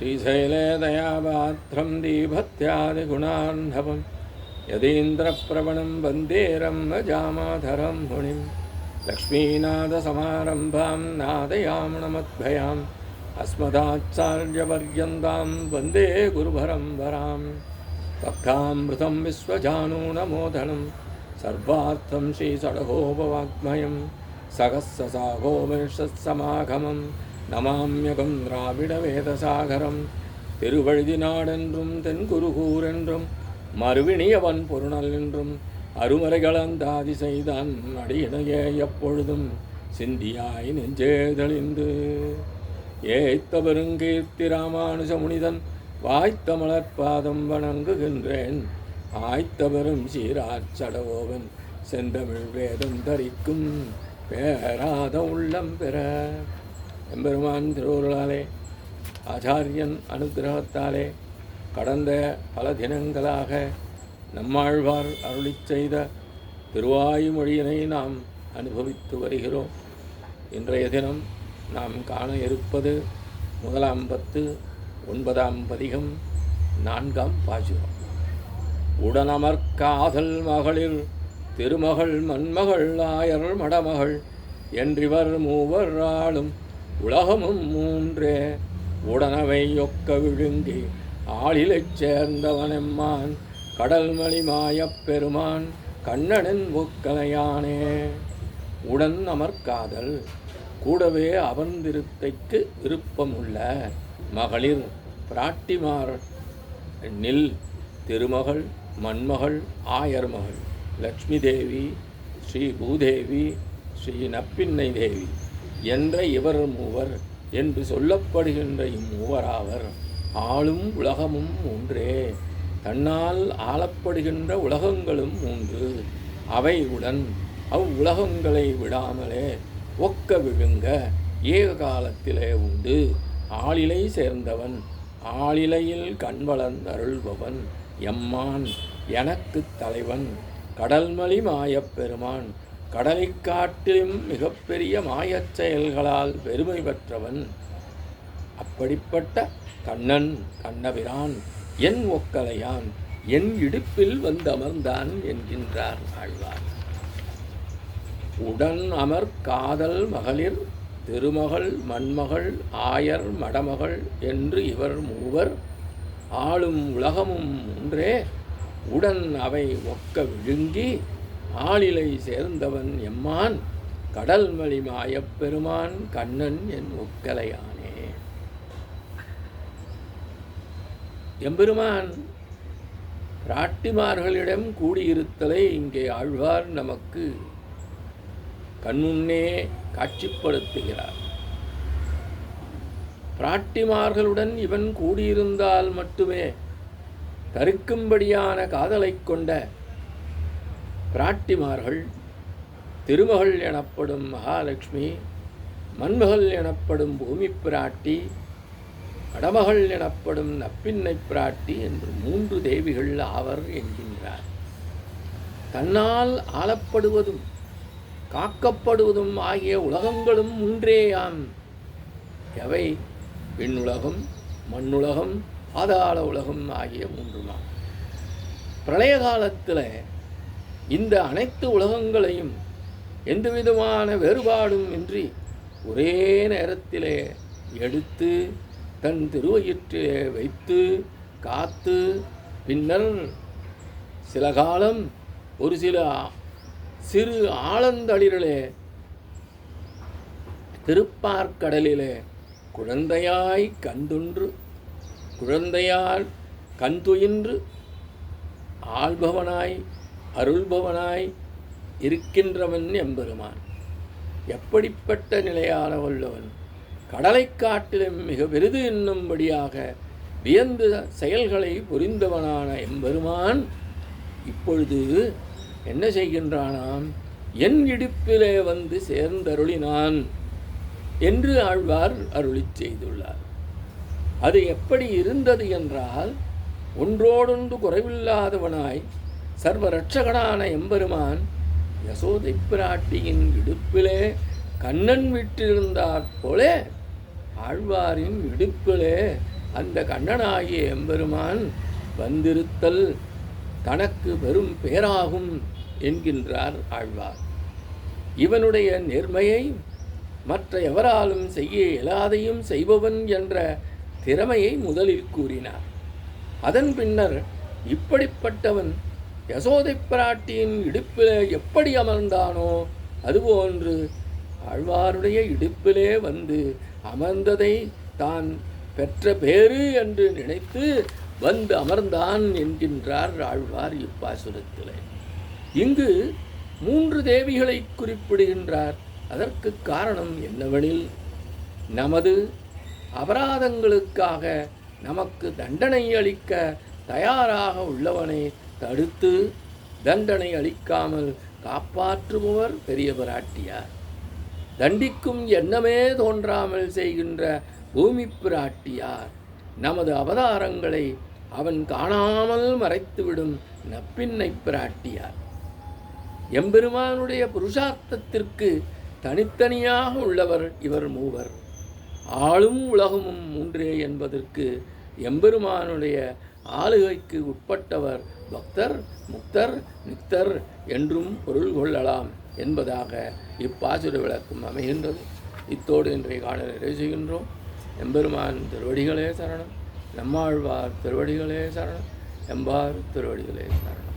श्रीशैले दयापात्रं दीभत्यादिगुणार्णवं यतीन्द्रप्रवणं वन्दे रम्भजामाधरं मुनिं लक्ष्मीनाथसमारम्भां नादयामनमद्भयाम् अस्मदाचार्यपर्यन्तां वन्दे गुरुपरम्परां भक्तामृतं विश्वजानूनमोदनं सर्वार्थं श्रीषडगोपवाङ्मयं सहस्रसागोपनिषत्समागमं நமாம்யகம் திராவிடவேதசாகரம் திருவழுதினாடென்றும் தென்குருகூரென்றும் மறுவினியவன் பொருணல் என்றும் அருமறைகளந்தாதி செய்தான் அடியினையே எப்பொழுதும் சிந்தியாய் நெஞ்சே தெளிந்து ஏய்த்த பெருங்கீர்த்தி ராமானுஜ முனிதன் வாய்த்த மலர்பாதம் வணங்குகின்றேன் ஆய்த்த பெரும் சீராச்சடகோவன் செந்தமிழ் வேதம் தரிக்கும் பேராத உள்ளம் பெற எம்பெருமான் திருவருளாலே ஆச்சாரியன் அனுகிரகத்தாலே கடந்த பல தினங்களாக நம்மாழ்வார் அருளி செய்த திருவாய்மொழியினை நாம் அனுபவித்து வருகிறோம். இன்றைய தினம் நாம் காண இருப்பது முதலாம் பத்து 9ஆம் பதிகம் 4ஆம் பாசுரம். உடனமர் காதல் மகளிர் திருமகள் மண்மகள் ஆயர் மடமகள் என்றிவர் மூவர் ஆளும் உலகமும் மூன்றே உடனவை ஒக்க விழுங்கி ஆளிலைச் சேர்ந்தவனெம்மான் கடல்மலி மாயப் பெருமான் கண்ணனின் ஒக்கலையானே. உடன் அமர்காதல் கூடவே அமர்ந்திருத்தைக்கு விருப்பமுள்ள மகளிர் பிராட்டிமார் நில் திருமகள் மண்மகள் ஆயர்மகள் லக்ஷ்மி தேவி ஸ்ரீ பூதேவி ஸ்ரீ நப்பின்னை தேவி என்ற இவர் மூவர் என்று சொல்லப்படுகின்ற இம்மூவராவர் ஆளும் உலகமும் மூன்றே, தன்னால் ஆளப்படுகின்ற உலகங்களும் மூன்று. அவை உடன் அவ்வுலகங்களை விடாமலே ஒக்க விழுங்க ஏக காலத்திலே உண்டு. ஆளிலை சேர்ந்தவன் ஆளிலையில் கண்வளர்ந்தருள்பவன் எம்மான் எனக்கு தலைவன் கடல்மலி மாயப் பெருமான் கடலை காட்டிலும் மிகப்பெரிய மாயச் செயல்களால் பெருமை பெற்றவன். அப்படிப்பட்ட கண்ணன் கண்ணபிரான் என் ஒக்கலையான் என் இடுப்பில் வந்தமர்ந்தான் என்கின்றார் ஆழ்வார். உடன் அமர் காதல் மகளிர் திருமகள் மண்மகள் ஆயர் மடமகள் என்று இவர் மூவர் ஆளும் உலகமும் ஒன்றே உடன் அவை ஒக்க விழுங்கி ஆளிலை சேர்ந்தவன் எம்மான் கடல்மலி மாயப் பெருமான் கண்ணன் என் ஒக்கலையானே. எம்பெருமான் பிராட்டிமார்களிடம் கூடியிருத்தலை இங்கே ஆழ்வார் நமக்கு கண்முன்னே காட்சிப்படுத்துகிறார். பிராட்டிமார்களுடன் இவன் கூடியிருந்தால் மட்டுமே தரிக்கும்படியான காதலை கொண்ட பிராட்டிமார்கள் திருமகள் எனப்படும் மகாலட்சுமி, மண்மகள் எனப்படும் பூமி பிராட்டி, அடமகள் எனப்படும் நப்பின்னை பிராட்டி என்று 3 தேவிகள் ஆவர் என்கின்றார். தன்னால் ஆளப்படுவதும் காக்கப்படுவதும் ஆகிய உலகங்களும் மூன்றேயாம். எவை? விண்ணுலகம், மண்ணுலகம், பாதாள உலகம் ஆகிய 3மாம். பிரளய காலத்தில் இந்த அனைத்து உலகங்களையும் எந்தவிதமான வேறுபாடும் இன்றி ஒரே நேரத்திலே எடுத்து தன் திருவயிற்றிலே வைத்து காத்து பின்னர் சில காலம் ஒரு சில சிறு ஆழந்தளிரிலே திருப்பார்கடலிலே குழந்தையாய் கண்துயின்று ஆள்பவனாய் அருள்பவனாய் இருக்கின்றவன் எம்பெருமான். எப்படிப்பட்ட நிலையான உள்ளவன்! கடலை காட்டிலும் மிக பெரிது என்னும்படியாக வியந்து செயல்களை புரிந்தவனான எம்பெருமான் இப்பொழுது என்ன செய்கின்றானாம்? என் இடுப்பிலே வந்து சேர்ந்தருளினான் என்று ஆழ்வார் அருளி செய்துள்ளார். அது எப்படி இருந்தது என்றால், ஒன்றோடொன்று குறைவில்லாதவனாய் சர்வரட்சகனான எம்பெருமான் யசோதை பிராட்டியின் இடுப்பிலே கண்ணன் விட்டிருந்தாற் போல ஆழ்வாரின் இடுப்பிலே அந்த கண்ணனாகிய எம்பெருமான் வந்திருத்தல் தனக்கு வெறும் பேராகும் என்கின்றார் ஆழ்வார். இவனுடைய நேர்மையை மற்ற எவராலும் செய்ய இயலாதையும் செய்பவன் என்ற திறமையை முதலில் கூறினார். அதன் பின்னர் இப்படிப்பட்டவன் யசோதை பிராட்டியின் இடுப்பிலே எப்படி அமர்ந்தானோ அதுபோன்று ஆழ்வாருடைய இடுப்பிலே வந்து அமர்ந்ததை தான் பெற்ற பேறு என்று நினைத்து வந்து அமர்ந்தான் என்கின்றார் ஆழ்வார் இப்பாசுரத்திலே. இங்கு 3 தேவிகளை குறிப்பிடுகின்றார். அதற்கு காரணம் என்னவெனில், நமது அபராதங்களுக்காக நமக்கு தண்டனை அளிக்க தயாராக உள்ளவனை தடுத்து தண்டனை அளிக்காமல் காப்பாற்றுபவர் பெரிய பிராட்டியார். தண்டிக்கும் எண்ணமே தோன்றாமல் செய்கின்ற பூமி பிராட்டியார். நமது அவதாரங்களை அவன் காணாமல் மறைத்துவிடும் நப்பின்னை பிராட்டியார். எம்பெருமானுடைய புருஷார்த்தத்திற்கு தனித்தனியாக உள்ளவர் இவர் மூவர். ஆளும் உலகமும் மூன்றே என்பதற்கு எம்பெருமானுடைய ஆளுகைக்கு உட்பட்டவர் பக்தர், முக்தர், நிக்தர் என்றும் பொருள் கொள்ளலாம் என்பதாக இப்பாசுர விளக்கம் அமைகின்றது. இத்தோடு இன்றைய காணொளி நிறைவு செய்கின்றோம். எம்பெருமான் திருவடிகளே சரணம். நம்மாழ்வார் திருவடிகளே சரணம். எம்பார் திருவடிகளே சரணம்.